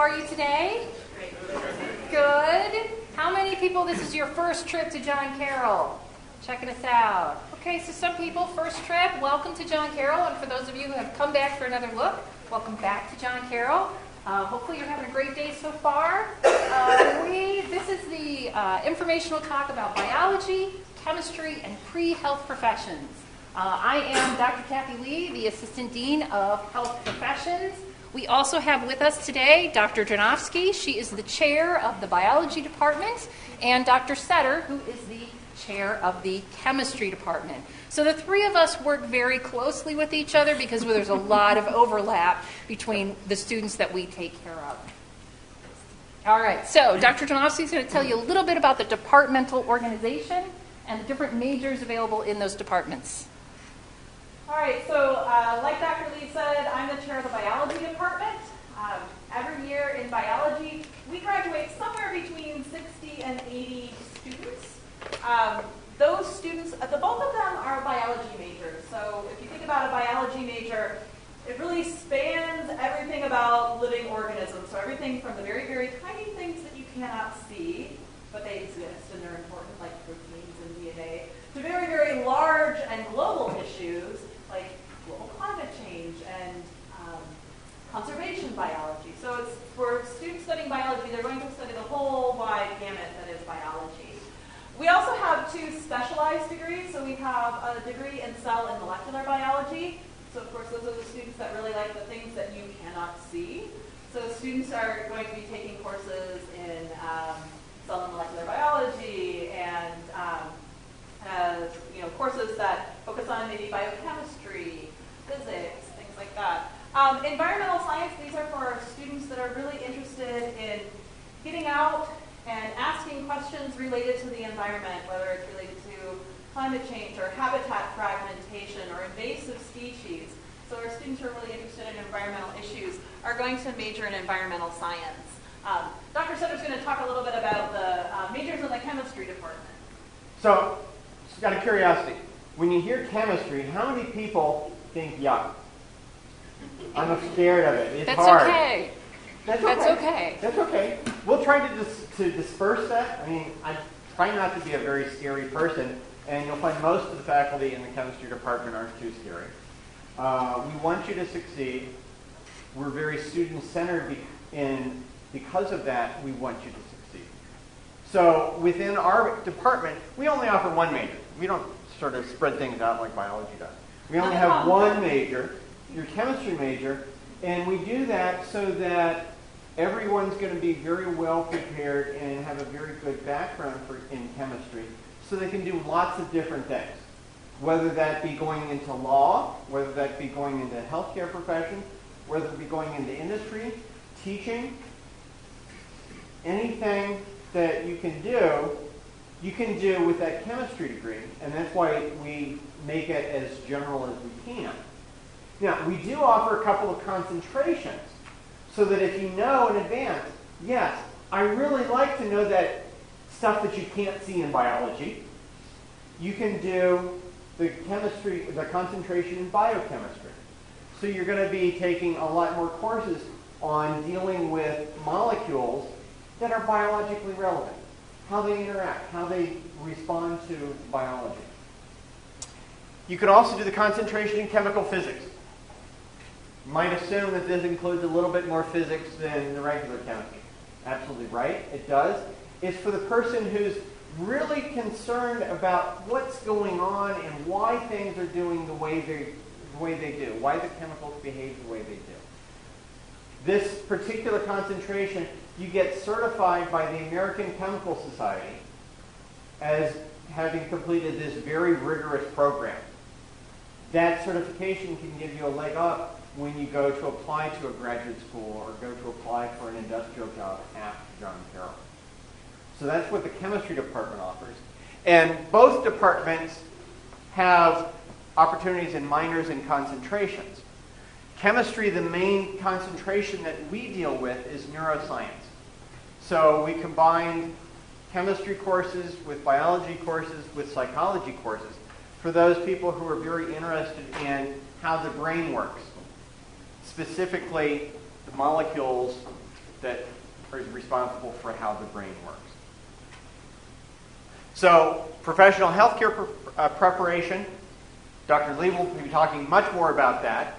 are you today? Good. How many people, this is your first trip to John Carroll? Checking us out. Okay, so some people, first trip, welcome to John Carroll. And for those of you who have come back for another look, welcome back to John Carroll. Hopefully you're having a great day so far. This is the informational talk about biology, chemistry, and pre-health professions. I am Dr. Kathy Lee, the Assistant Dean of Health Professions. We also have with us today Dr. Drenovsky. She is the chair of the biology department, and Dr. Setter, who is the chair of the chemistry department. So the three of us work very closely with each other because there's a lot of overlap between the students that we take care of. All right, so Dr. Drenovsky is going to tell you a little bit about the departmental organization and the different majors available in those departments. All right, so like Dr. Lee said, I'm the chair of the biology department. Every year in biology, we graduate somewhere between 60 and 80 students. Those students, the bulk of them are biology majors. So if you think about a biology major, it really spans everything about living organisms. So everything from the very, very tiny things that you cannot see, but they exist and they're important, like proteins and DNA, to very, very large and global issues like global climate change and conservation biology. So it's for students studying biology, they're going to study the whole wide gamut that is biology. We also have two specialized degrees. So we have a degree in cell and molecular biology. So of course, those are the students that really like the things that you cannot see. So students are going to be taking courses in cell and molecular biology and courses that focus on maybe biochemistry, physics, things like that. Environmental science, these are for our students that are really interested in getting out and asking questions related to the environment, whether it's related to climate change or habitat fragmentation or invasive species. So our students who are really interested in environmental issues are going to major in environmental science. Dr. Sutter's going to talk a little bit about the majors in the chemistry department. So, just out of curiosity, when you hear chemistry, how many people think yuck? I'm scared of it. It's hard. Okay. That's okay. That's okay. That's okay. We'll try to disperse that. I mean, I try not to be a very scary person, and you'll find most of the faculty in the chemistry department aren't too scary. We want you to succeed. We're very student-centered, and because of that, we want you to succeed. So within our department, we only offer one major. We don't sort of spread things out like biology does. We only have one major, your chemistry major, and we do that so that everyone's going to be very well prepared and have a very good background in chemistry so they can do lots of different things, whether that be going into law, whether that be going into healthcare professions, whether it be going into industry, teaching, anything that you can do with that chemistry degree, and that's why we make it as general as we can. Now, we do offer a couple of concentrations so that if you know in advance, yes, I really like to know that stuff that you can't see in biology, you can do the concentration in biochemistry. So you're going to be taking a lot more courses on dealing with molecules that are biologically relevant, how they interact, how they respond to biology. You could also do the concentration in chemical physics. You might assume that this includes a little bit more physics than the regular chemistry. Absolutely right, it does. It's for the person who's really concerned about what's going on and why things are doing the way they do, why the chemicals behave the way they do. This particular concentration, you get certified by the American Chemical Society as having completed this very rigorous program. That certification can give you a leg up when you go to apply to a graduate school or go to apply for an industrial job at John Carroll. So that's what the chemistry department offers. And both departments have opportunities in minors and concentrations. Chemistry, the main concentration that we deal with is neuroscience. So we combine chemistry courses with biology courses with psychology courses for those people who are very interested in how the brain works. Specifically, the molecules that is responsible for how the brain works. So, professional healthcare preparation, Dr. Lee will be talking much more about that,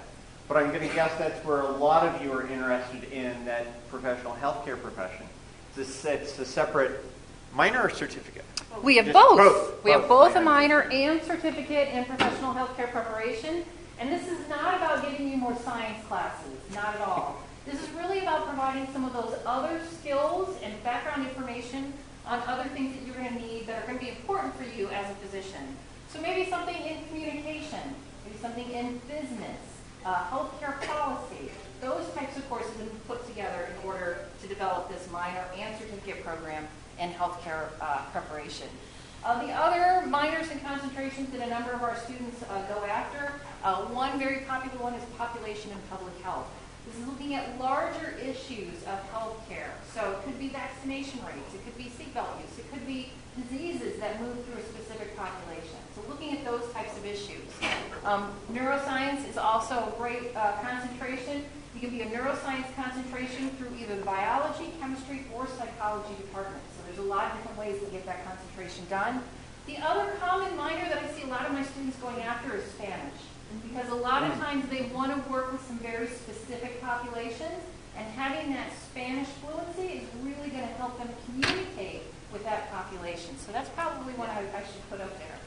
but I'm going to guess that's where a lot of you are interested in that professional healthcare profession. It's a separate minor or certificate? We have Just both. We have both a minor minor and certificate in professional healthcare preparation. And this is not about giving you more science classes, not at all. This is really about providing some of those other skills and background information on other things that you're going to need that are going to be important for you as a physician. So maybe something in communication, maybe something in business, healthcare policy. Those types of courses have been put together in order to develop this minor and certificate program in healthcare preparation. The other minors and concentrations that a number of our students go after, one very popular one is population and public health. This is looking at larger issues of healthcare. So it could be vaccination rates, it could be seatbelt use, it could be diseases that move through a specific population. So looking at those types of issues. Neuroscience is also a great concentration. You can be a neuroscience concentration through either the biology, chemistry, or psychology department. So there's a lot of different ways to get that concentration done. The other common minor that I see a lot of my students going after is Spanish. Because a lot of times they want to work with some very specific populations, and having that Spanish fluency is really going to help them communicate with that population. So that's probably one I should put up there.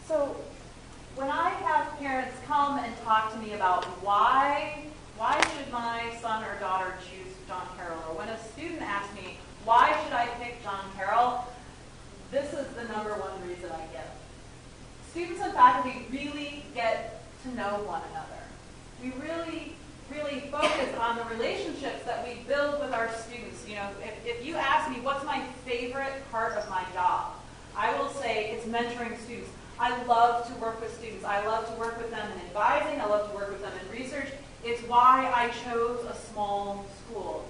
So when I have parents come and talk to me about why should my son or daughter choose John Carroll, or when a student asks me, why should I pick John Carroll, this is the number one reason I give. Students and faculty really get to know one another. We really, really focus on the relationships that we build with our students. You know, if you ask me what's my favorite part of my job, I will say it's mentoring students. I love to work with students. I love to work with them in advising. I love to work with them in research. It's why I chose a small school.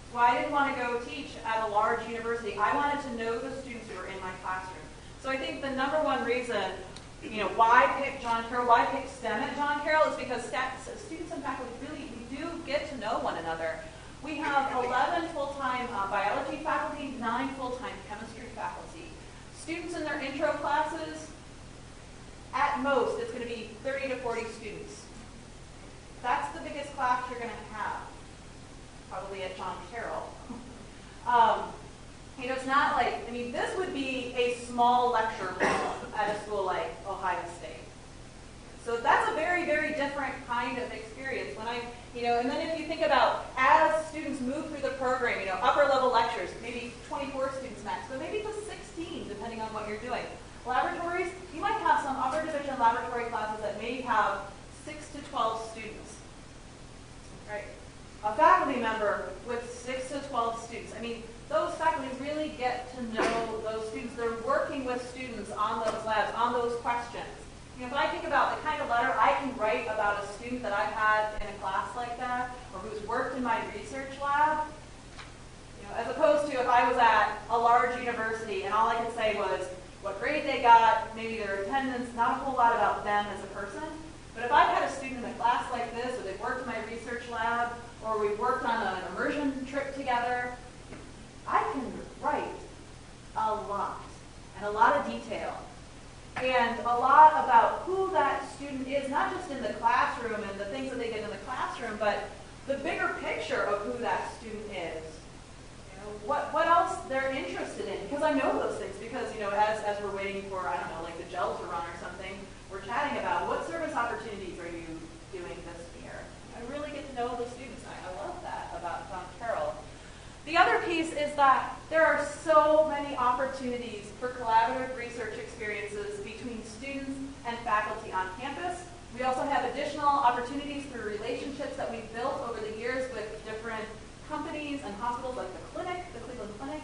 It's why I didn't want to go teach at a large university. I wanted to know the students who were in my classroom. So I think the number one reason, you know, why pick John Carroll, why pick STEM at John Carroll is because students and faculty really, we do get to know one another. We have 11 full-time biology faculty, 9 full-time chemistry faculty. Students in their intro classes, at most, it's going to be 30 to 40 students. That's the biggest class you're going to have, probably at John Carroll. You know, it's not like, I mean, this would be a small lecture hall at a school like Ohio State. So that's a very, very different kind of experience. When you know, and then if you think about, as students move through the program, you know, upper level lectures, maybe 24 students max, but maybe just 16, depending on what you're doing. Laboratories, you might have some upper division laboratory classes that may have 6 to 12 students. Right? A faculty member with 6 to 12 students. I mean, those faculty really get to know those students. They're working with students on those labs, on those questions. You know, if I think about the kind of letter I can write about a student that I've had in a class like that, or who's worked in my research lab, you know, as opposed to if I was at a large university and all I could say was what grade they got, maybe their attendance, not a whole lot about them as a person. But if I've had a student in a class like this, or they've worked in my research lab, or we've worked on an immersion trip together, I can write a lot, and a lot of detail, and a lot about who that student is, not just in the classroom and the things that they did in the classroom, but the bigger picture of who that student is. You know, what else they're interested in, because I know those things, because, you know, as we're waiting for, I don't know, like the gel to run or something, we're chatting about what service opportunities are you doing this year. I really get to know the students. I love that about John Carroll. The other piece is that there are so many opportunities for collaborative research experiences between students and faculty on campus. We also have additional opportunities through relationships that we've built over the years with different companies and hospitals like the clinic, the Cleveland Clinic,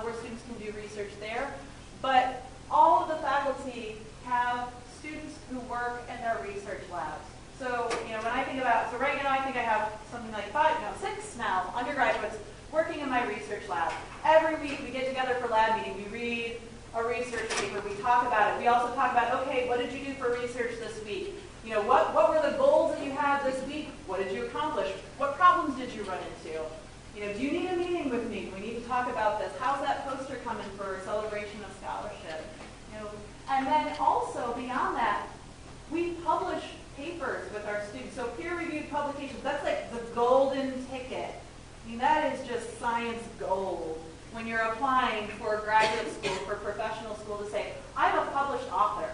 where students can do research there. But all of the faculty have students who work in their research labs. So, you know, when I think about, so right now I think I have something like 6 now, undergraduates working in my research lab. Every week we get together for lab meeting, we read a research paper, we talk about it. We also talk about, okay, what did you do for research this week? You know, what were the goals that you had this week? What did you accomplish? What problems did you run into? You know, do you need a meeting with me? Do we need to talk about this? How's that poster coming for celebration of scholarship? You know, and then also beyond that, we publish papers with our students. So peer-reviewed publications, that's like the golden ticket. I mean, that is just science gold when you're applying for graduate school, for professional school, to say, I'm a published author.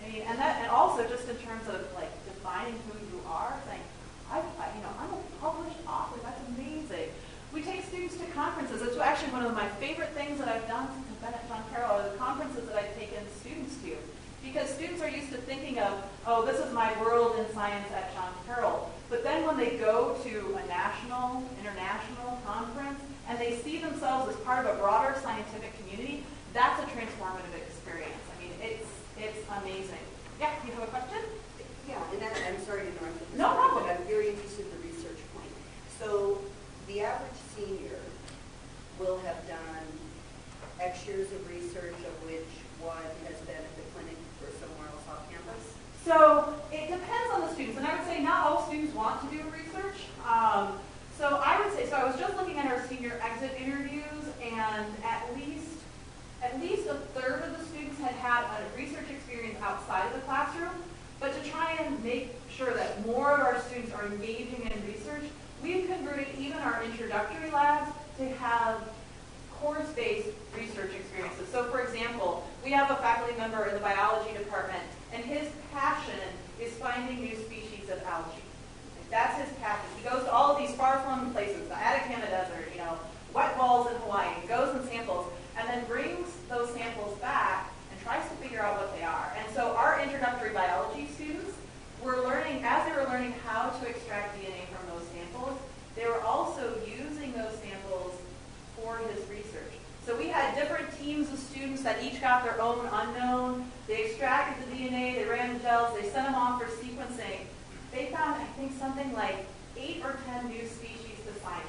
I mean, and also just in terms of like defining who you are, saying, I'm a published author. That's amazing. We take students to conferences. It's actually one of my favorite things that I've done since I've been at John Carroll, are the conferences that I've taken students to. Because students are used to thinking of, oh, this is my world in science at John Carroll. But then when they go to a national, international conference, and they see themselves as part of a broader scientific community, that's a transformative experience. I mean, it's amazing. Yeah, you have a question? Yeah, and I'm sorry to interrupt you. No problem. But I'm very interested in the research point. So the average senior will have done X years of research, of which one has been at the clinic or somewhere else off campus? So it depends on the students, and I would say not all students want to do research. So I would say, so I was just looking at our senior exit interviews, and at least a third of the students had had a research experience outside of the classroom. But to try and make sure that more of our students are engaging in research, we've converted even our introductory labs to have course-based research experiences. So for example, we have a faculty member in the biology department, and his passion is finding new species of algae. That's his passion. He goes to all of these far-flung places, the Atacama Desert, wet walls in Hawaii, goes and samples, and then brings those samples back and tries to figure out what they are. And so our introductory biology students were learning, as they were learning how to extract DNA from those samples, they were also using those samples for his research. So we had different teams of students that each got their own unknown. They extracted the DNA, they ran the gels, they sent them off for sequencing. They found, I think, something like 8 or 10 new species to science.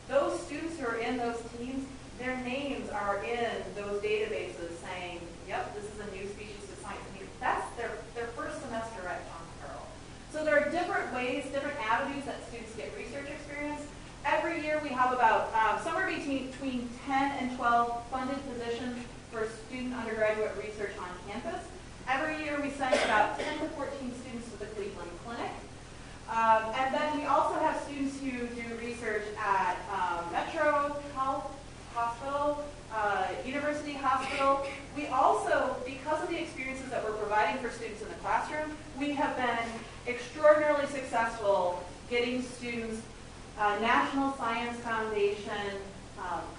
Those students who are in those teams, their names are in those databases saying, yep, this is a new species to science. I mean, that's their first semester at John Carroll. So there are different ways, different avenues that students get research experience. Every year we have about somewhere between 10 and 12 funded positions for student undergraduate research on campus. Every year we send about 10 to 14 students to the Cleveland Clinic. And then we also have students who do research at Metro Health Hospital, University Hospital. We also, because of the experiences that we're providing for students in the classroom, we have been extraordinarily successful getting students National Science Foundation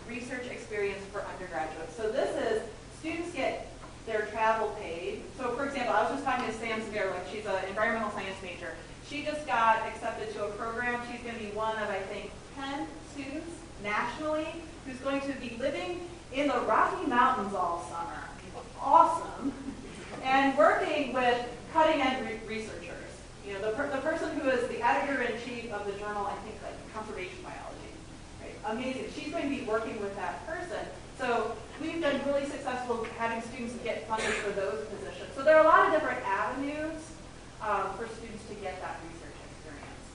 research experience for undergraduates. So this is, students get their travel paid. So for example, I was just talking to Sam Zverlik, she's an environmental science major. She just got accepted to a program. She's going to be one of, I think, 10 students nationally who's going to be living in the Rocky Mountains all summer. Awesome. And working with cutting-edge researchers. The person who is the editor-in-chief of the journal, I think, like Conservation Biology. Right? Amazing. She's going to be working with that person. So we've been really successful having students get funded for those positions. So there are a lot of different avenues for students to get that research experience.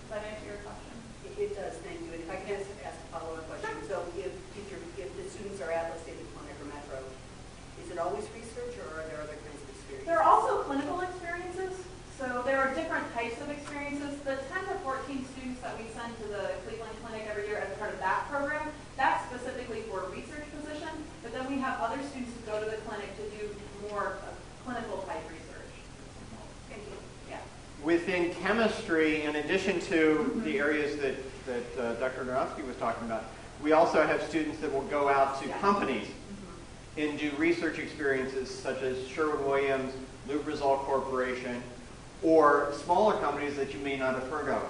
Does that answer your question? It does, thank you. And if I can ask a follow-up question. So if the students are at, let's say, the clinic or Metro, is it always research or are there other kinds of experiences? There are also clinical experiences. So there are different types of experiences. The 10 to 14 students that we send to the Cleveland Clinic every year as part of that program, that's specifically for a research position. But then we have other students who go to the clinic to do more clinical type research. Thank you. Yeah. Within chemistry, in addition to the areas that Dr. Drenovsky was talking about, we also have students that will go out to companies and do research experiences such as Sherwin-Williams, Lubrizol Corporation, or smaller companies that you may not have heard of,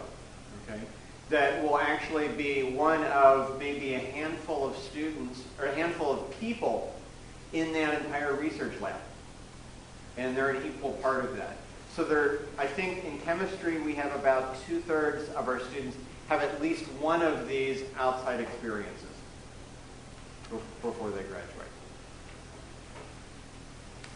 okay, that will actually be one of maybe a handful of students or a handful of people in that entire research lab. And they're an equal part of that. So I think in chemistry we have about 2/3 of our students have at least one of these outside experiences before they graduate.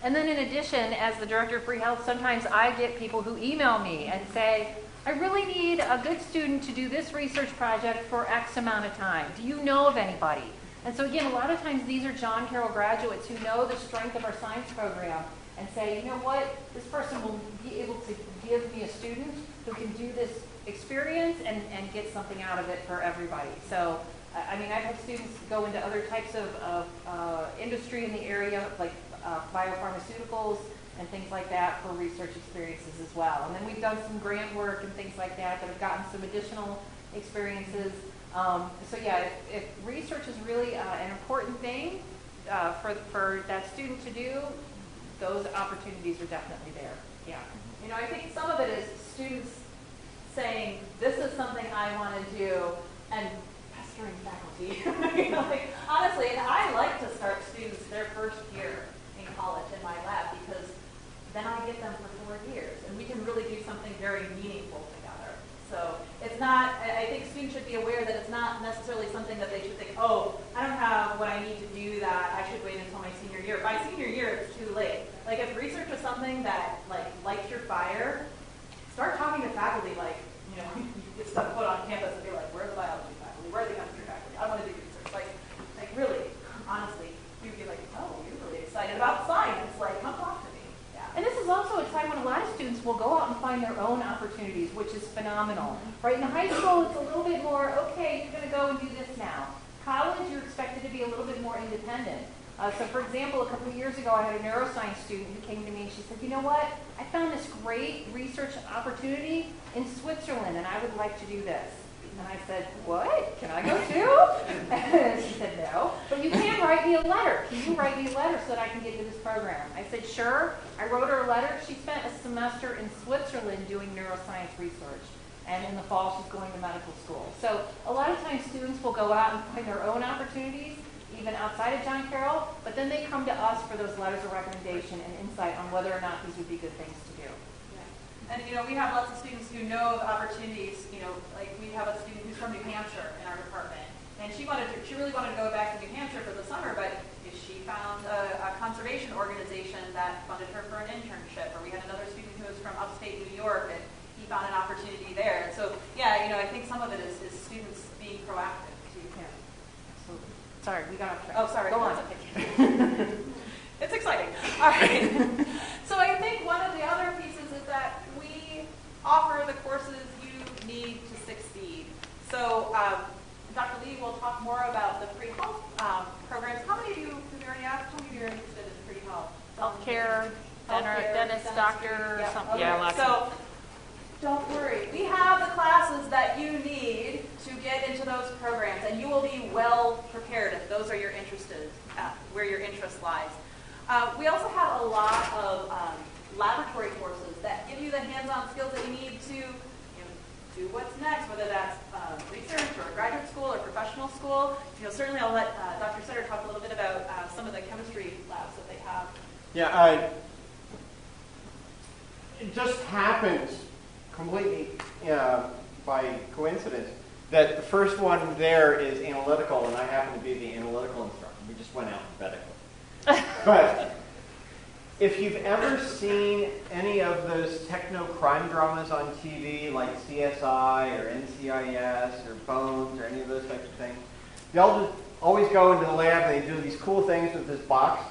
And then in addition, as the Director of Free Health, sometimes I get people who email me and say, I really need a good student to do this research project for X amount of time. Do you know of anybody? And so again, a lot of times these are John Carroll graduates who know the strength of our science program and say, you know what, this person will be able to give me a student who can do this experience and get something out of it for everybody. So, I mean, I've had students go into other types of industry in the area, like biopharmaceuticals and things like that for research experiences as well. And then we've done some grant work and things like that that have gotten some additional experiences. So yeah, if research is really an important thing for that student to do, those opportunities are definitely there. Yeah. You know, I think some of it is students saying, this is something I want to do, and pestering faculty. You know, like, honestly, and I like to start students their first year in college in my lab because then I get them for 4 years, and we can really do something very meaningful together. So it's not, I think students should be aware that it's not necessarily something that they should think, oh, I don't have what I need to do that, I should wait until my senior year. By senior year, it's too late. Like, if research is something that, like, lights your fire, start talking to faculty, like, you know, you get stuff put on campus and be like, where are the biology faculty? Where are the chemistry faculty? I want to do research. Like really, honestly, you'd be like, oh, you're really excited about science. Like, come talk to me. Yeah. And this is also a time when a lot of students will go out and find their own opportunities, which is phenomenal. Right? In high school, it's a little bit more, okay, you're going to go and do this now. College, you're expected to be a little bit more independent. So for example, a couple of years ago, I had a neuroscience student who came to me and she said, you know what, I found this great research opportunity in Switzerland and I would like to do this. And I said, what? Can I go too? And she said, no, but you can write me a letter. Can you write me a letter so that I can get into this program? I said, sure. I wrote her a letter. She spent a semester in Switzerland doing neuroscience research. And in the fall, she's going to medical school. So a lot of times students will go out and find their own opportunities, even outside of John Carroll, but then they come to us for those letters of recommendation and insight on whether or not these would be good things to do. Yeah. And, you know, we have lots of students who know of opportunities. You know, like we have a student who's from New Hampshire in our department, and she really wanted to go back to New Hampshire for the summer, but she found a conservation organization that funded her for an internship. Or we had another student who was from upstate New York, and he found an opportunity there. And so, yeah, you know, I think some of it is students being proactive too. Yeah, absolutely. Sorry, we got off track. Oh, sorry. Go on. It's exciting. All right. So I think one of the other pieces is that we offer the courses you need to succeed. So Dr. Lee will talk more about the pre-health programs. How many of you, did we already ask, how many of you are interested in pre-health? Healthcare, dentist, doctor, yeah. something. Okay. Yeah, lots So don't worry. We have the classes that you need to get into those programs, and you will be well prepared if those are your interests, where your interest lies. We also have a lot of laboratory courses that give you the hands-on skills that you need to do what's next, whether that's research or graduate school or professional school. Certainly I'll let Dr. Sutter talk a little bit about some of the chemistry labs that they have. Yeah, it just happens completely by coincidence that the first one there is analytical, and I happen to be the analytical instructor. We just went alphabetically. But if you've ever seen any of those techno-crime dramas on TV, like CSI or NCIS or Bones or any of those types of things, they'll just always go into the lab and they do these cool things with this box,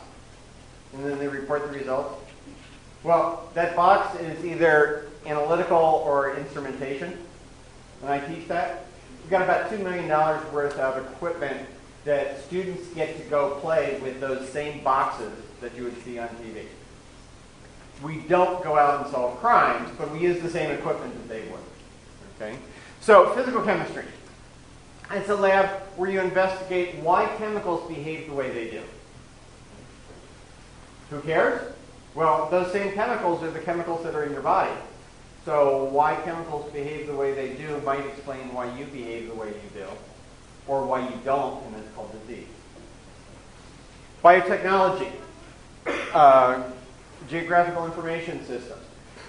and then they report the results. Well, that box is either analytical or instrumentation, and I teach that. We've got about $2 million worth of equipment that students get to go play with those same boxes that you would see on TV. We don't go out and solve crimes, but we use the same equipment that they would. Okay? So, physical chemistry. It's a lab where you investigate why chemicals behave the way they do. Who cares? Well, those same chemicals are the chemicals that are in your body. So why chemicals behave the way they do might explain why you behave the way you do, or why you don't, and it's called disease. Biotechnology, geographical information systems.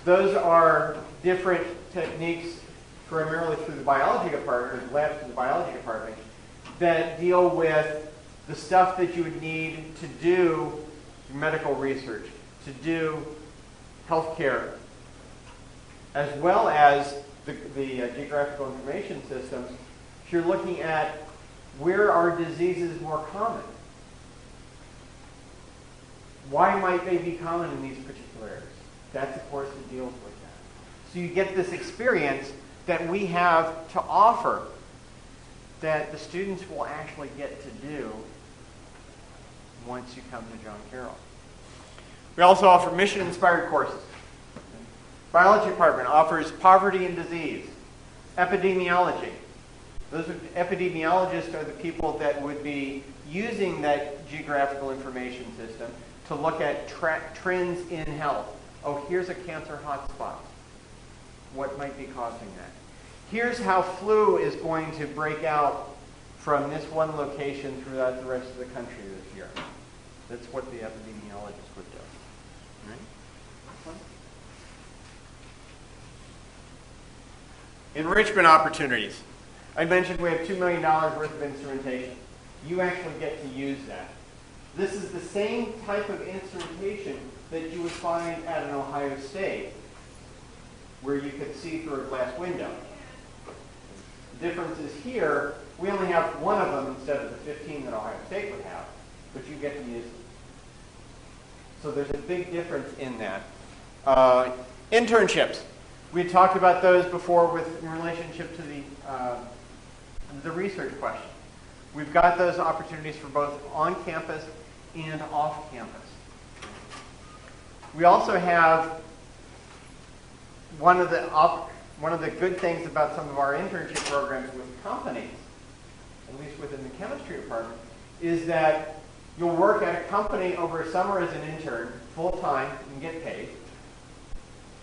Those are different techniques, primarily through the biology department, labs through the biology department, that deal with the stuff that you would need to do medical research, to do healthcare, as well as the geographical information systems, you're looking at where are diseases more common. Why might they be common in these particular areas? That's a course that deals with that. So you get this experience that we have to offer that the students will actually get to do once you come to John Carroll. We also offer mission-inspired courses. Biology department offers poverty and disease, epidemiology. Epidemiologists are the people that would be using that geographical information system to look at trends in health. Oh, here's a cancer hotspot. What might be causing that? Here's how flu is going to break out from this one location throughout the rest of the country this year. That's what the epidemiologist would do. All right? Enrichment opportunities. I mentioned we have $2 million worth of instrumentation. You actually get to use that. This is the same type of instrumentation that you would find at an Ohio State, where you could see through a glass window. The difference is here, we only have one of them instead of the 15 that Ohio State would have, but you get to use them. So there's a big difference in that. Internships. We had talked about those before in relationship to the research question. We've got those opportunities for both on campus and off campus. We also have one of the good things about some of our internship programs with companies, at least within the chemistry department, is that you'll work at a company over a summer as an intern, full-time, and get paid.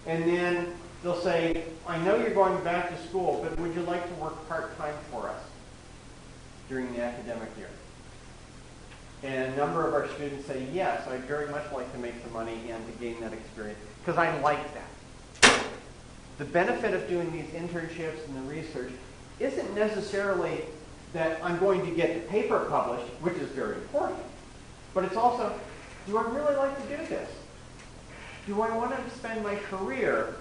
And then they'll say, I know you're going back to school, but would you like to work part-time for us during the academic year? And a number of our students say, yes, I'd very much like to make the money and to gain that experience, because I like that. The benefit of doing these internships and the research isn't necessarily that I'm going to get the paper published, which is very important, but it's also, do I really like to do this? Do I want to spend my career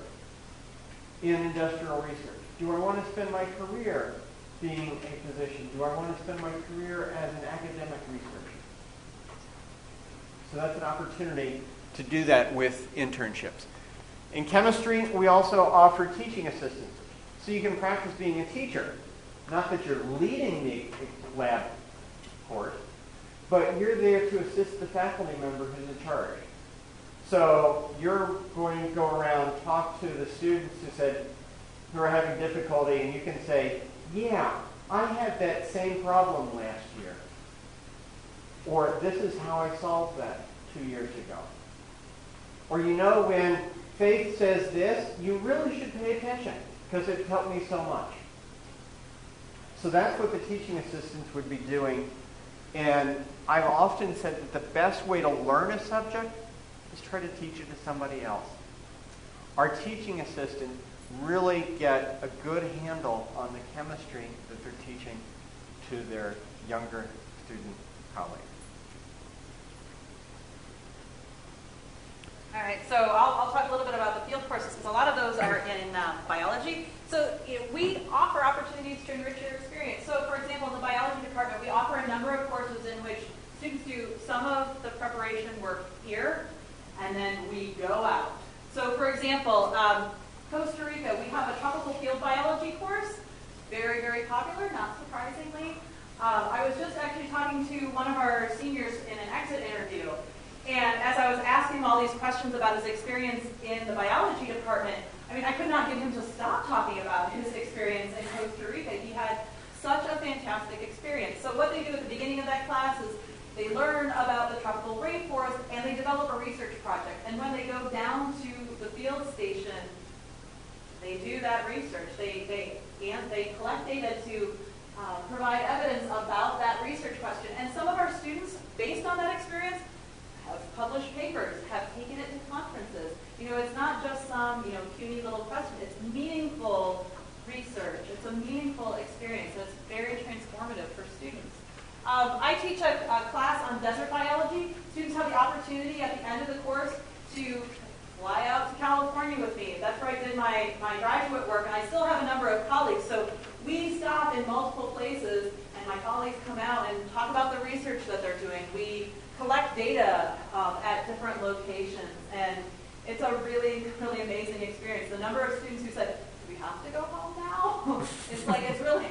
in industrial research? Do I want to spend my career being a physician? Do I want to spend my career as an academic researcher? So that's an opportunity to do that with internships. In chemistry, we also offer teaching assistants. So you can practice being a teacher. Not that you're leading the lab course, but you're there to assist the faculty member who's in charge. So you're going to go around, talk to the students who are having difficulty, and you can say, yeah, I had that same problem last year. Or this is how I solved that 2 years ago. Or when Faith says this, you really should pay attention because it helped me so much. So that's what the teaching assistants would be doing. And I've often said that the best way to learn a subject is try to teach it to somebody else. Our teaching assistants really get a good handle on the chemistry that they're teaching to their younger student colleagues. All right, so I'll talk a little bit about the field courses, because a lot of those are in biology. So we offer opportunities to enrich your experience. So for example, in the biology department, we offer a number of courses in which students do some of the preparation work here, and then we go out. So for example, Costa Rica, we have a tropical field biology course, very, very popular, not surprisingly. I was just actually talking to one of our seniors in an exit interview, and as I was asking him all these questions about his experience in the biology department, I could not get him to stop talking about his experience in Costa Rica. He had such a fantastic experience. So what they do at the beginning of that class is they learn about the tropical rainforest and they develop a research project. And when they go down to the field station, they do that research. They collect data to provide evidence about that research question. And some of our students, based on that experience, have published papers, have taken it to conferences. It's not just some, puny little question. It's meaningful research. It's a meaningful experience. It's very transformative for students. I teach a class on desert biology. Students have the opportunity at the end of the course to fly out to California with me. That's where I did my graduate work, and I still have a number of colleagues. So we stop in multiple places, and my colleagues come out and talk about the research that they're doing. We collect data at different locations, and it's a really, really amazing experience. The number of students who said, do we have to go home now? It's really,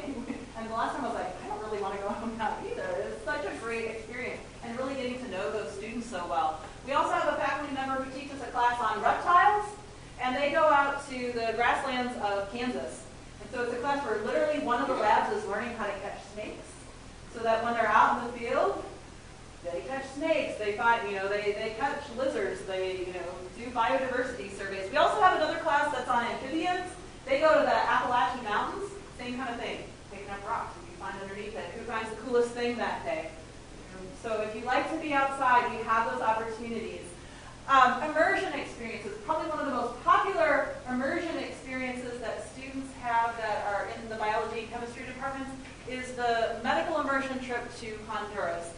and the last time I was like, I don't really want to go home now either. It's such a great experience, and really getting to know those students so well. We also have a faculty member who teaches a class on reptiles, and they go out to the grasslands of Kansas. And so it's a class where literally one of the labs is learning how to catch snakes, so that when they're out in the field, they catch snakes, they find, they catch lizards, they, do biodiversity surveys. We also have another class that's on amphibians. They go to the Appalachian Mountains, same kind of thing, picking up rocks. If you find underneath it, who finds the coolest thing that day? So if you like to be outside, you have those opportunities. Immersion experiences, probably one of the most popular immersion experiences that students have that are in the biology and chemistry departments is the medical immersion trip to Honduras.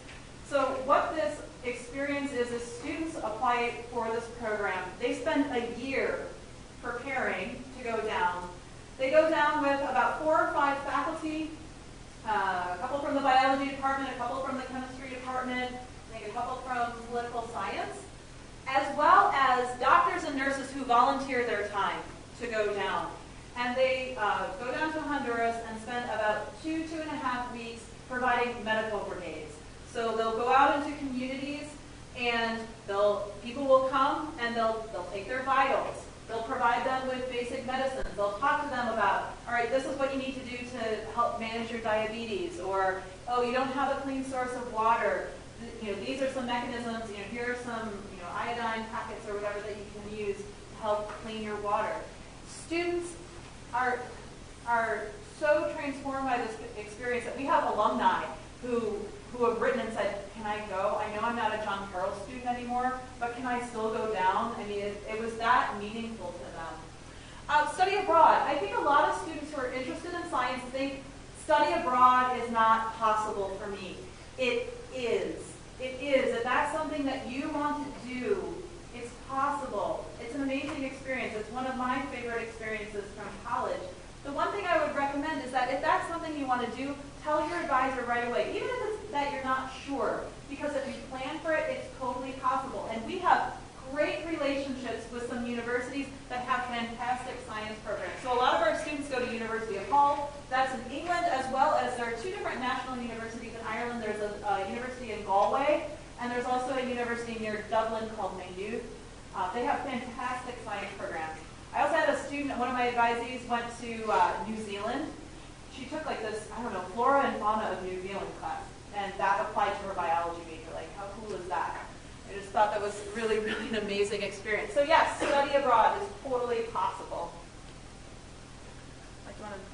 So what this experience is students apply for this program. They spend a year preparing to go down. They go down with about 4 or 5 faculty, a couple from the biology department, a couple from the chemistry department, I think a couple from political science, as well as doctors and nurses who volunteer their time to go down. And they go down to Honduras and spend about 2.5 weeks providing medical brigades. So they'll go out into communities, and people will come and they'll take their vitals. They'll provide them with basic medicines. They'll talk to them about, all right, this is what you need to do to help manage your diabetes, or, oh, you don't have a clean source of water. These are some mechanisms. Here are some, iodine packets or whatever that you can use to help clean your water. Students are so transformed by this experience that we have alumni who have written and said, can I go? I know I'm not a John Carroll student anymore, but can I still go down? I mean, it was that meaningful to them. Study abroad. I think a lot of students who are interested in science think study abroad is not possible for me. It is. It is. If that's something that you want to do, it's possible. It's an amazing experience. It's one of my favorite experiences from college. The one thing I would recommend is that if that's something you want to do, tell your advisor right away, even if it's that you're not sure, because if you plan for it, it's totally possible. And we have great relationships with some universities that have fantastic science programs. So a lot of our students go to University of Hull. That's in England, as well as there are 2 different national universities in Ireland. There's a university in Galway, and there's also a university near Dublin called Maynooth. They have fantastic science programs. I also had a student, one of my advisees went to New Zealand. She took this, flora and fauna of New Zealand class, and that applied to her biology major. How cool is that? I just thought that was really, really an amazing experience. So yes, study abroad is totally possible.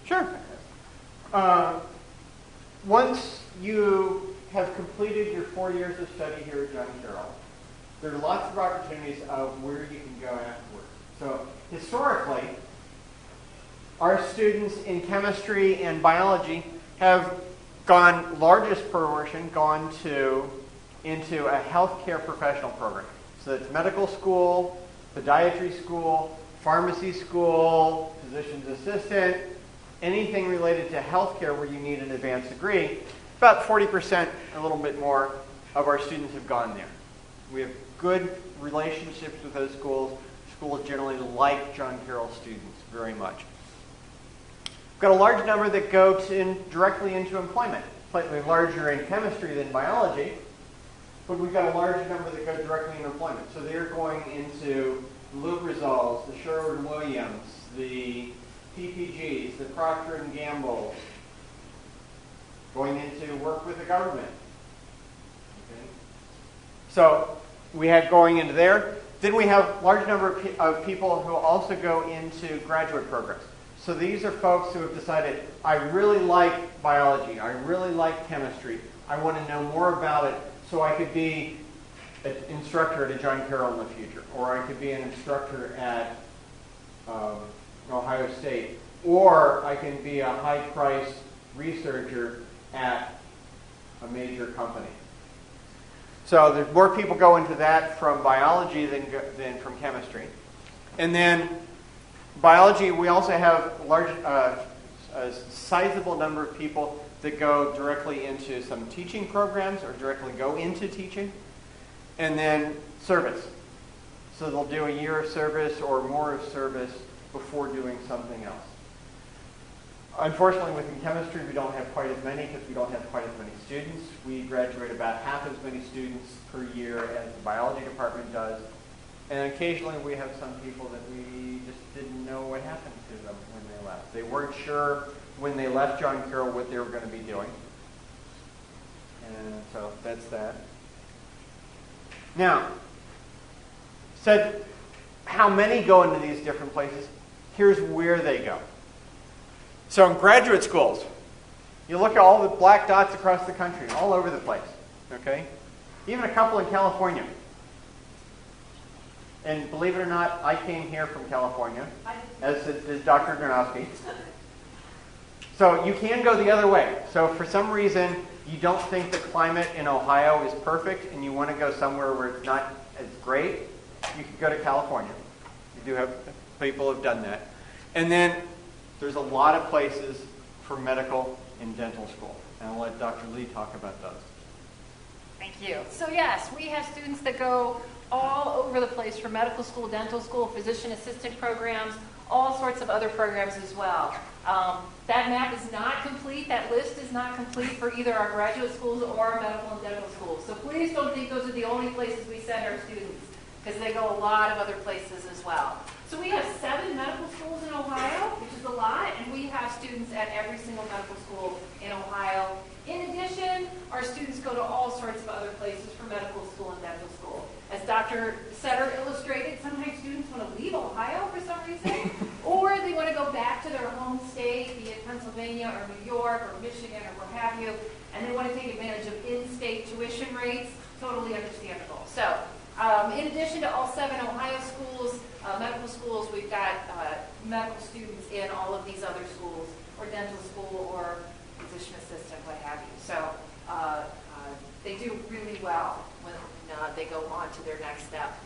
Sure. Once you have completed your 4 years of study here at John Carroll, there are lots of opportunities of where you can go afterwards. So historically, our students in chemistry and biology have largest proportion gone into a healthcare professional program. So it's medical school, podiatry school, pharmacy school, physician's assistant, anything related to healthcare where you need an advanced degree. About 40%, a little bit more, of our students have gone there. We have good relationships with those schools. Schools generally like John Carroll students very much. We've got a large number that go directly into employment, slightly larger in chemistry than biology, but we've got a large number that go directly into employment. So they're going into the Lubrizols, the Sherwin-Williams, the PPGs, the Procter & Gamble, going into work with the government. Okay. So we had going into there. Then we have a large number of people who also go into graduate programs. So these are folks who have decided, I really like biology, I really like chemistry, I want to know more about it so I could be an instructor at a John Carroll in the future, or I could be an instructor at Ohio State, or I can be a high-priced researcher at a major company. So there's more people go into that from biology than from chemistry. And then biology, we also have a sizable number of people that go directly into some teaching programs or directly go into teaching. And then service. So they'll do a year of service or more of service before doing something else. Unfortunately, within chemistry, we don't have quite as many because we don't have quite as many students. We graduate about half as many students per year as the biology department does. And occasionally we have some people that we just didn't know what happened to them when they left. They weren't sure when they left John Carroll what they were going to be doing. And so that's that. Now, said how many go into these different places? Here's where they go. So in graduate schools, you look at all the black dots across the country, all over the place, okay? Even a couple in California. And believe it or not, I came here from California, as did Dr. Drenovsky. So you can go the other way. So if for some reason you don't think the climate in Ohio is perfect and you want to go somewhere where it's not as great, you can go to California. You do have people who have done that. And then there's a lot of places for medical and dental school. And I'll let Dr. Lee talk about those. Thank you. So yes, we have students that go all over the place for medical school, dental school, physician assistant programs, all sorts of other programs as well. That map is not complete. That list is not complete for either our graduate schools or our medical and dental schools. So please don't think those are the only places we send our students, because they go a lot of other places as well. So we have 7 medical schools in Ohio, which is a lot, and we have students at every single medical school in Ohio. In addition, our students go to all sorts of other places for medical school and dental school. As Dr. Setter illustrated, sometimes students want to leave Ohio for some reason, or they want to go back to their home state, be it Pennsylvania or New York or Michigan or what have you, and they want to take advantage of in-state tuition rates. Totally understandable. So, in addition to all 7 Ohio schools, medical schools, we've got medical students in all of these other schools, or dental school, or physician assistant, what have you. So they do really well when they go on to their next step.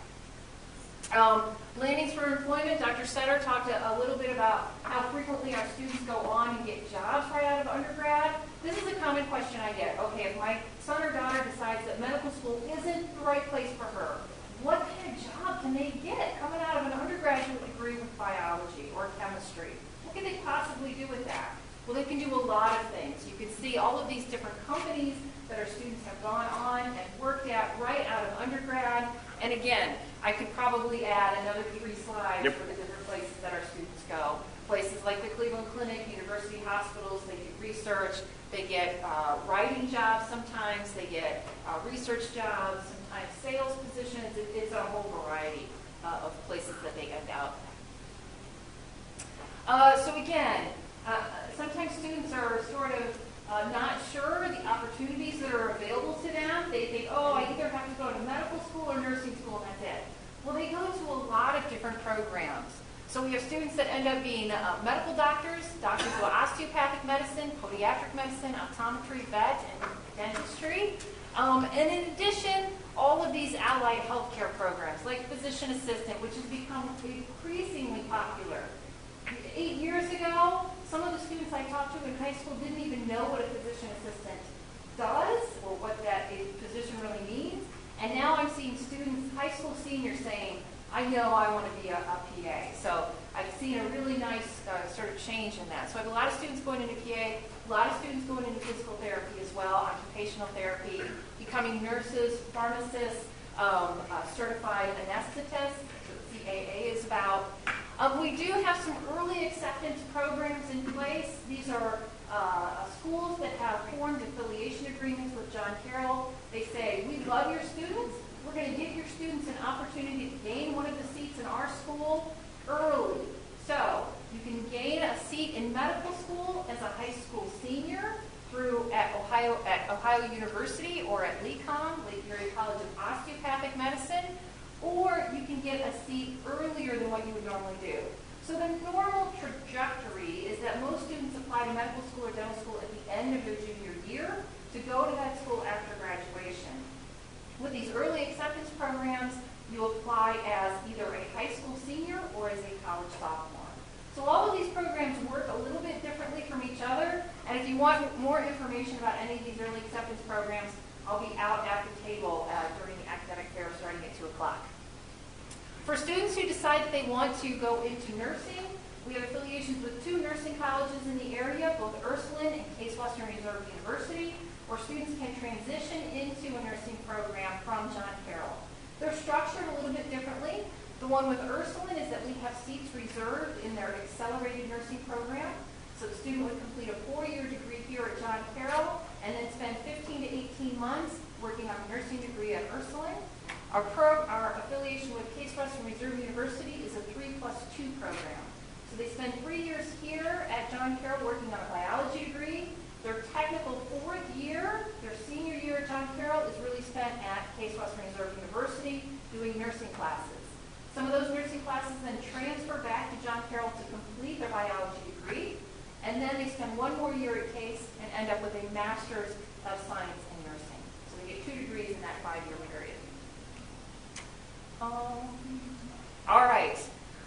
Landings for employment, Dr. Setter talked a little bit about how frequently our students go on and get jobs right out of undergrad. This is a common question I get. Okay, if my son or daughter decides that medical school isn't the right place for her, what kind of job can they get coming out of an undergraduate degree with biology or chemistry? What can they possibly do with that? Well, they can do a lot of things. You can see all of these different companies that our students have gone on and worked at right out of undergrad. And again, I could probably add another 3 slides for the different places that our students go. Places like the Cleveland Clinic, university hospitals, they do research, they get writing jobs sometimes, they get research jobs, sometimes sales positions. It's a whole variety of places that they end up. So again, sometimes students are sort of not sure the opportunities that are available to them. They think, oh, I either have to go to medical school or nursing school and that's it. Well, they go to a lot of different programs. So we have students that end up being medical doctors, doctors of osteopathic medicine, podiatric medicine, optometry, vet, and dentistry. And in addition, all of these allied healthcare programs, like physician assistant, which has become increasingly popular. 8 years ago, some of the students I talked to in high school didn't even know what a physician assistant does or what that position really means. And now I'm seeing students, high school seniors, saying, I know I want to be a PA. So I've seen a really nice sort of change in that. So I have a lot of students going into PA, a lot of students going into physical therapy as well, occupational therapy, becoming nurses, pharmacists, certified anesthetists, so CAA is about. We do have some early acceptance programs in place. These are schools that have formed affiliation agreements with John Carroll. They say, we love your students. We're going to give your students an opportunity to gain one of the seats in our school early. So you can gain a seat in medical school as a high school senior at Ohio University or at LECOM, Lake Erie College of Osteopathic Medicine, or you can get a seat earlier than what you would normally do. So the normal trajectory is that most students apply to medical school or dental school at the end of their junior year to go to that school after graduation. With these early acceptance programs, you apply as either a high school senior or want more information about any of these early acceptance programs, I'll be out at the table during the academic fair starting at 2 o'clock. For students who decide that they want to go into nursing, we have affiliations with 2 nursing colleges in the area, both Ursuline and Case Western Reserve University, where students can transition into a nursing program from John Carroll. They're structured a little bit differently. The one with Ursuline is that we have seats reserved in their accelerated nursing program. So the student would complete a 4-year degree here at John Carroll and then spend 15 to 18 months working on a nursing degree at Ursuline. Our affiliation with Case Western Reserve University is a 3+2 program. So they spend 3 years here at John Carroll working on a biology degree. Their technical 4th year, their senior year at John Carroll, is really spent at Case Western Reserve University doing nursing classes. Some of those nursing classes then transfer back to John Carroll to complete their biology degree, and then they spend 1 more year at Case and end up with a Master's of Science in Nursing. So they get 2 degrees in that 5-year period. All right.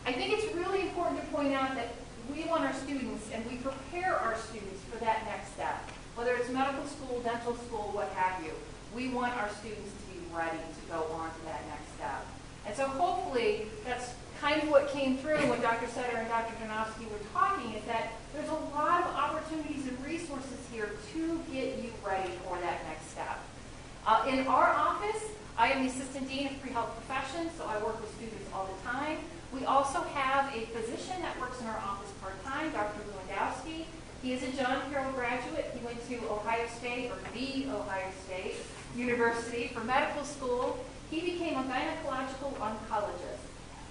I think it's really important to point out that we want our students, and we prepare our students for that next step. Whether it's medical school, dental school, what have you, we want our students to be ready to go on to that next step. And so hopefully that's kind of what came through when Dr. Sutter and Dr. Drenovsky were talking, is that there's a lot of opportunities and resources here to get you ready for that next step. In our office, I am the Assistant Dean of Pre-Health Professions, so I work with students all the time. We also have a physician that works in our office part-time, Dr. Drenovsky. He is a John Carroll graduate. He went to Ohio State, or the Ohio State University for medical school. He became a gynecological oncologist.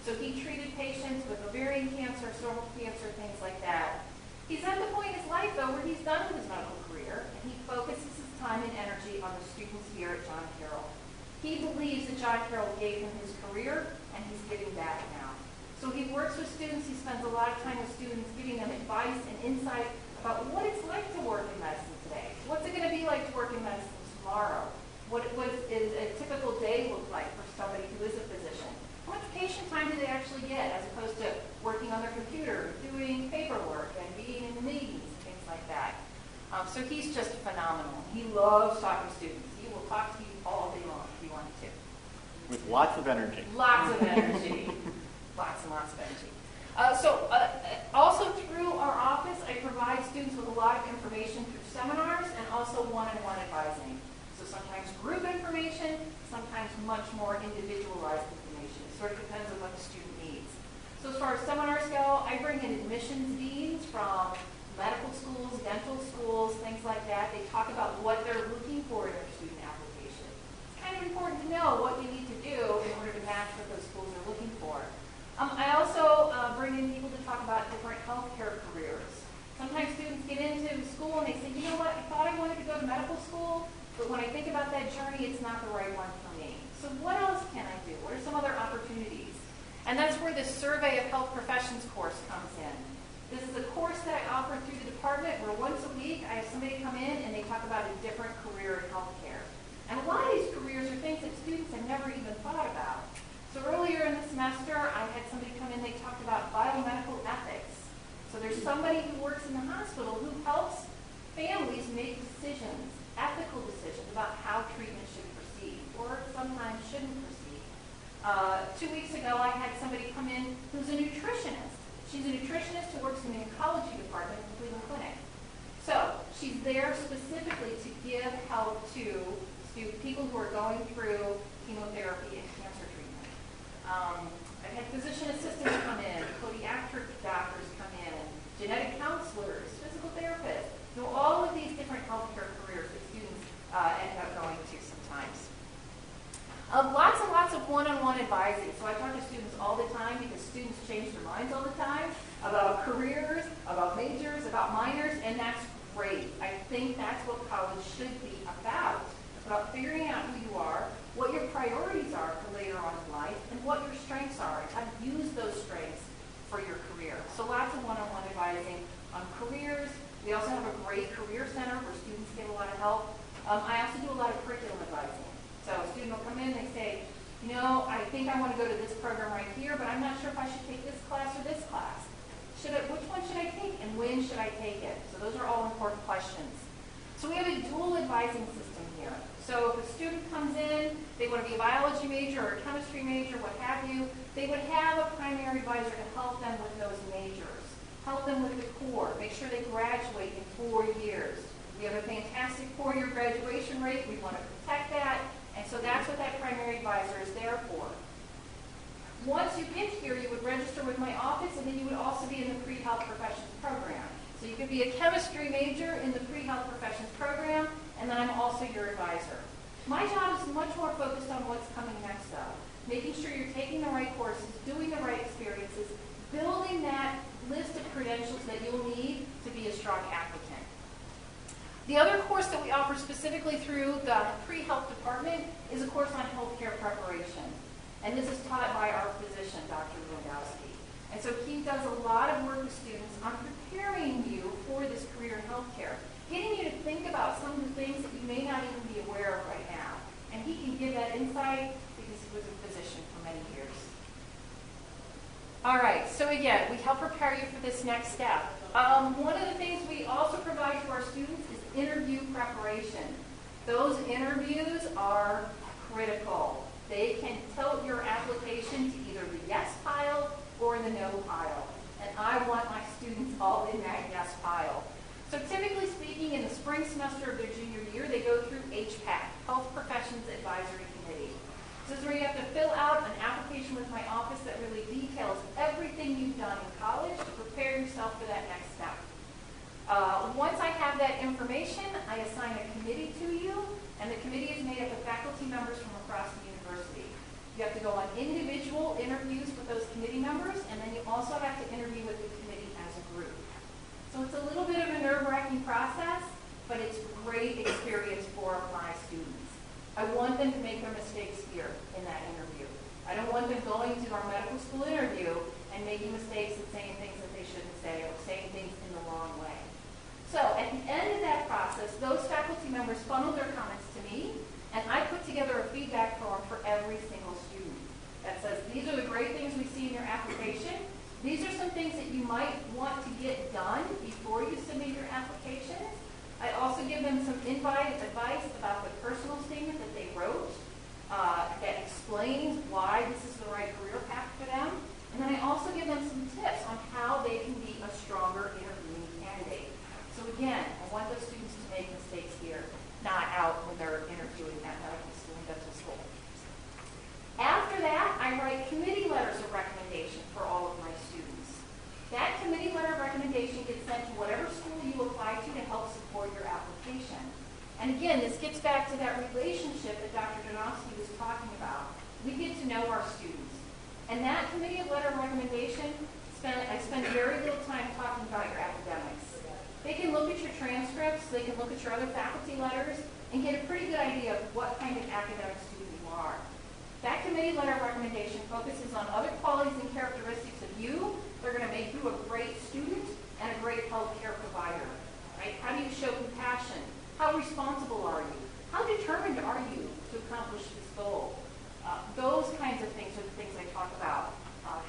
So he treated patients with ovarian cancer, cervical cancer, things like that. He's at the point in his life, though, where he's done with his medical career, and he focuses his time and energy on the students here at John Carroll. He believes that John Carroll gave him his career, and he's giving back now. So he works with students. He spends a lot of time with students, giving them advice and insight about what it's like to work in medicine today. What's it going to be like to work in medicine tomorrow? What is a typical day look like for somebody who is a physician? How much patient time do they actually get, as opposed to working on their computer, doing paperwork, and being in meetings, and things like that? So he's just phenomenal. He loves talking to students. He will talk to you all day long if you want to. With lots of energy. Lots of energy. Lots and lots of energy. Also through our office, I provide students with a lot of information through seminars and also one-on-one advising. So sometimes group information, sometimes much more individualized information. It sort of depends on what the student needs. So as far as seminars go, I bring in admissions deans from medical schools, dental schools, things like that. They talk about what they're looking for in their student application. It's kind of important to know what you need to do in order to match what those schools are looking for. I also bring in people to talk about different healthcare careers. Sometimes students get into school and they say, you know what, I thought I wanted to go to medical school, but when I think about that journey, it's not the right one for me. So what else can I do? What are some other opportunities? And that's where this Survey of Health Professions course comes in. This is a course that I offer through the department where once a week I have somebody come in and they talk about a different career in healthcare. And a lot of these careers are things that students have never even thought about. So earlier in the semester, I had somebody come in, they talked about biomedical ethics. So there's somebody who works in the hospital who helps families make decisions, ethical decisions about how treatment should proceed, or sometimes shouldn't proceed. 2 weeks ago, I had somebody come in who's a nutritionist. She's a nutritionist who works in the oncology department at the Cleveland Clinic. So she's there specifically to give help to people who are going through chemotherapy and cancer treatment. I've had physician assistants come in, podiatric doctors come in, genetic counselors, physical therapists. All of these different healthcare careers that students end up going to sometimes. Lots and lots of one-on-one advising. So I talk to students all the time because students change their minds all the time about careers, about majors, about minors, and that's great. I think that's what college should be about figuring out who you are, what your priorities are for later on in life, and what your strengths are, and how to use those strengths for your career. So lots of one-on-one advising on careers. We also have a great career center where students get a lot of help. I also do a lot of curriculum advising. So a student will come in and they say, you know, I think I want to go to this program right here, but I'm not sure if I should take this class or this class. Which one should I take and when should I take it? So those are all important questions. advising system here. So if a student comes in, they want to be a biology major or a chemistry major, what have you, they would have a primary advisor to help them with those majors, help them with the core, make sure they graduate in 4 years. We have a fantastic 4-year graduation rate. We want to protect that. And so that's what that primary advisor is there for. Once you get here, you would register with my office, and then you would also be in the pre-health professions program. So you could be a chemistry major in the pre-health professions program, and then I'm also your advisor. My job is much more focused on what's coming next up, making sure you're taking the right courses, doing the right experiences, building that list of credentials that you'll need to be a strong applicant. The other course that we offer specifically through the pre-health department is a course on healthcare preparation. And this is taught by our physician, Dr. Drenovsky. And so he does a lot of work with students on preparing you for this career in healthcare, getting you to think about some of the things that you may not even be aware of right now. And he can give that insight because he was a physician for many years. All right, so again, we help prepare you for this next step. One of the things we also provide to our students is interview preparation. Those interviews are critical. They can tilt your application to either the yes pile or the no pile. And I want my students all in that yes pile. So typically speaking, in the spring semester of their junior year, they go through HPAC, Health Professions Advisory Committee. This is where you have to fill out an application with my office that really details everything you've done in college to prepare yourself for that next step. Once I have that information, I assign a committee to you, and the committee is made up of faculty members from across the university. You have to go on individual interviews with those committee members, and then you also have to interview with the committee as a group. So it's a little bit of a nerve-wracking process, but it's a great experience for my students. I want them to make their mistakes here in that interview. I don't want them going to our medical school interview and making mistakes and saying things that they shouldn't say or saying things in the wrong way. So at the end of that process, those faculty members funnel their comments to me, and I put together a feedback form for every single student that says, these are the great things we see in your application. These are some things that you might want to get done before you submit your applications. I also give them some advice about the personal statement that they wrote that explains why this is the right career path for them. And then I also give them some tips on how they can be a stronger interviewing candidate. So again, I want those students to make mistakes here, not out when they're interviewing at medical school and dental school. After that, I write committee letters of recommendation for all of my students. That committee letter of recommendation gets sent to whatever school you apply to help support your application. And again, this gets back to that relationship that Dr. Drenovsky was talking about. We get to know our students. And that committee letter of recommendation, I spend very little time talking about your academics. They can look at your transcripts, they can look at your other faculty letters, and get a pretty good idea of what kind of academic student you are. That committee letter of recommendation focuses on other qualities and characteristics of you. They're going to make you a great student and a great healthcare provider. Right? How do you show compassion? How responsible are you? How determined are you to accomplish this goal? Those kinds of things are the things I talk about.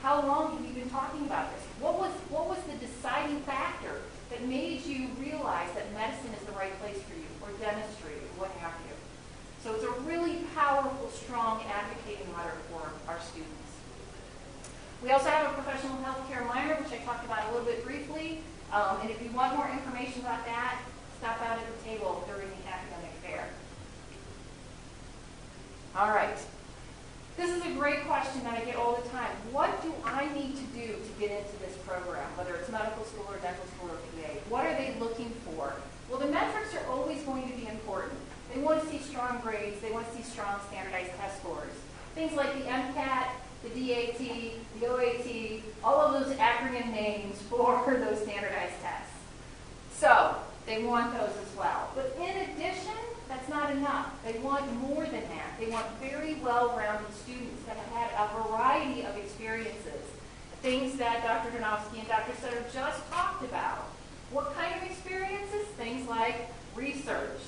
How long have you been talking about this? What was the deciding factor that made you realize that medicine is the right place for you, or dentistry, or what have you? So it's a really powerful, strong advocating letter for our students. We also have a professional healthcare minor, which I talked about a little bit briefly. And if you want more information about that, stop out at the table during the academic fair. All right. This is a great question that I get all the time. What do I need to do to get into this program, whether it's medical school or dental school or PA? What are they looking for? Well, the metrics are always going to be important. They want to see strong grades. They want to see strong standardized test scores. Things like the MCAT, the DAT, the OAT, all of those acronym names for those standardized tests. So they want those as well. But in addition, that's not enough. They want more than that. They want very well-rounded students that have had a variety of experiences. Things that Dr. Drenovsky and Dr. Sutter just talked about. What kind of experiences? Things like research.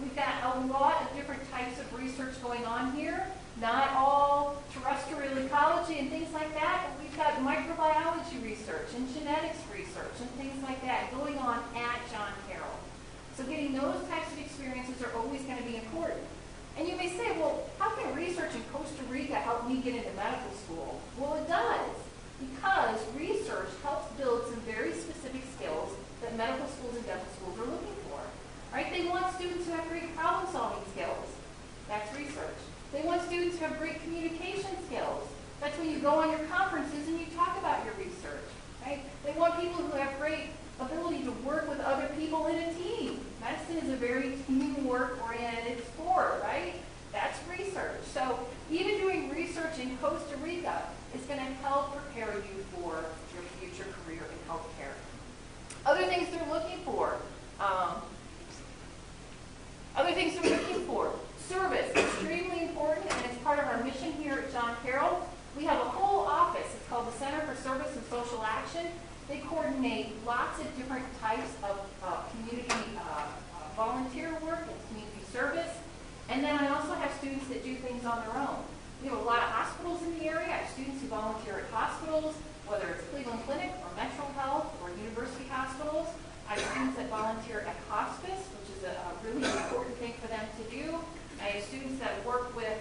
We've got a lot of different types of research going on here. Not all terrestrial ecology and things like that, but we've got microbiology research and genetics research and things like that going on at John Carroll. So getting those types of experiences are always going to be important. And you may say, well, how can research in Costa Rica help me get into medical school? Well, it does, because research helps build some very specific skills that medical schools and dental schools are looking for. Right? They want students who have great problem-solving skills. That's research. They want students who have great communication skills. That's when you go on your conferences and you talk about your research. Right? They want people who have great ability to work with other people in a team. Medicine is a very teamwork-oriented sport, right? That's research. So even doing research in Costa Rica is going to help prepare you for your future career in healthcare. Other things they're looking for. Service, extremely important, and it's part of our mission here at John Carroll. We have a whole office. It's called the Center for Service and Social Action. They coordinate lots of different types of community volunteer work and community service. And then I also have students that do things on their own. We have a lot of hospitals in the area. I have students who volunteer at hospitals, whether it's Cleveland Clinic or Metro Health or university hospitals. I have students that volunteer at hospice, which is a really important thing for them to do. I have students that work with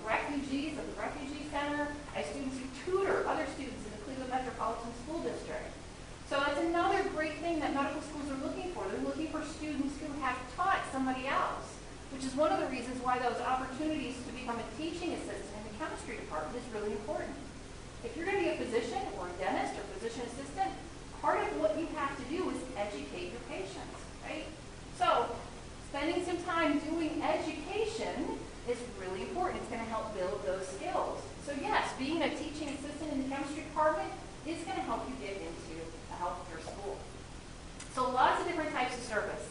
refugees at the Refugee Center. I have students who tutor other students in the Cleveland Metropolitan School District. So that's another great thing that medical schools are looking for. They're looking for students who have taught somebody else, which is one of the reasons why those opportunities to become a teaching assistant in the chemistry department is really important. If you're going to be a physician or a dentist or physician assistant, part of what you have to do is educate your patients, right? So spending some time doing education is really important. It's going to help build those skills. So yes, being a teaching assistant in the chemistry department is going to help you get into a healthcare school. So lots of different types of service.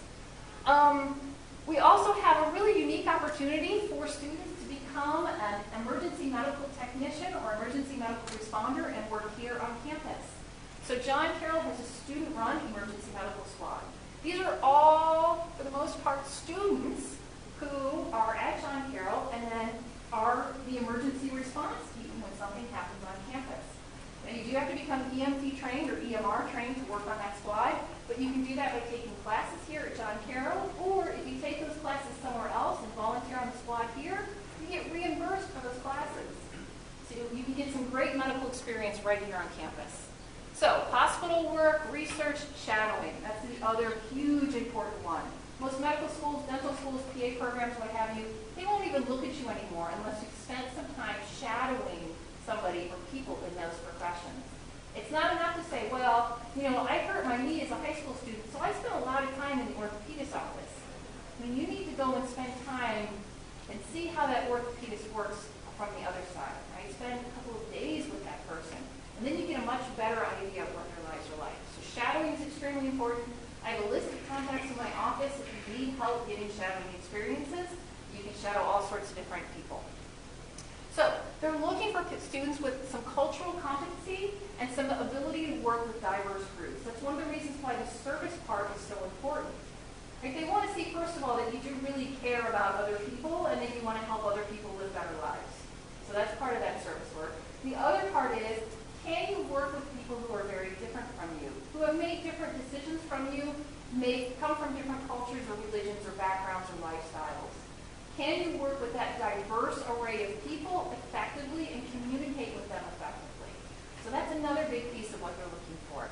We also have a really unique opportunity for students to become an emergency medical technician or emergency medical responder and work here on campus. So John Carroll has a student-run emergency medical squad. These are all, for the most part, students who are at John Carroll and then are the emergency response team when something happens on campus. Now, you do have to become EMT trained or EMR trained to work on that squad, but you can do that by taking classes here at John Carroll, or if you take those classes somewhere else and volunteer on the squad here, you get reimbursed for those classes. So you can get some great medical experience right here on campus. So hospital work, research, shadowing. That's the other huge important one. Most medical schools, dental schools, PA programs, what have you, they won't even look at you anymore unless you've spent some time shadowing somebody or people in those professions. It's not enough to say, well, you know, I hurt my knee as a high school student, so I spent a lot of time in the orthopedist office. I mean, you need to go and spend time and see how that orthopedist works from the other side, right? Spend a couple of days with that person, and then you get a much better idea of what their lives are like. So shadowing is extremely important. I have a list of contacts in my office. If you need help getting shadowing experiences, you can shadow all sorts of different people. So they're looking for students with some cultural competency and some ability to work with diverse groups. That's one of the reasons why the service part is so important. Right? They want to see, first of all, that you do really care about other people and that you want to help other people live better lives. So that's part of that service work. The other part is, can you work with people who are very different from you, who have made different decisions from you, may come from different cultures or religions or backgrounds or lifestyles? Can you work with that diverse array of people effectively and communicate with them effectively? So that's another big piece of what they're looking for.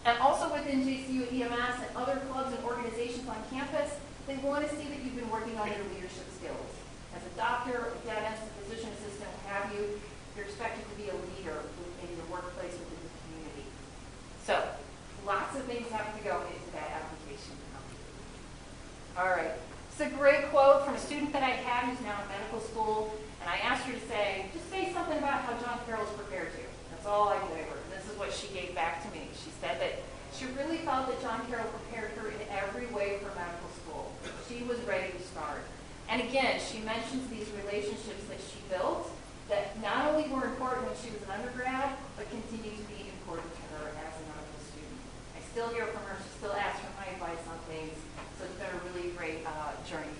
And also within JCU EMS and other clubs and organizations on campus, they want to see that you've been working on your leadership skills. As a doctor, a dentist, a physician assistant, what have you, you're expected to be a leader in your workplace within the community. So lots of things have to go into that application. All right. It's a great quote from a student that I had who's now in medical school, and I asked her to just say something about how John Carroll is prepared you. That's all I gave her, and this is what she gave back to me. She said that she really felt that John Carroll prepared her in every way for medical school. She was ready to start. And again, she mentions these relationships that she built that not only were important when she was an undergrad, but continue to be important to her as a medical student. I still hear from her. She still asks for my advice on things. So it's been a really great journey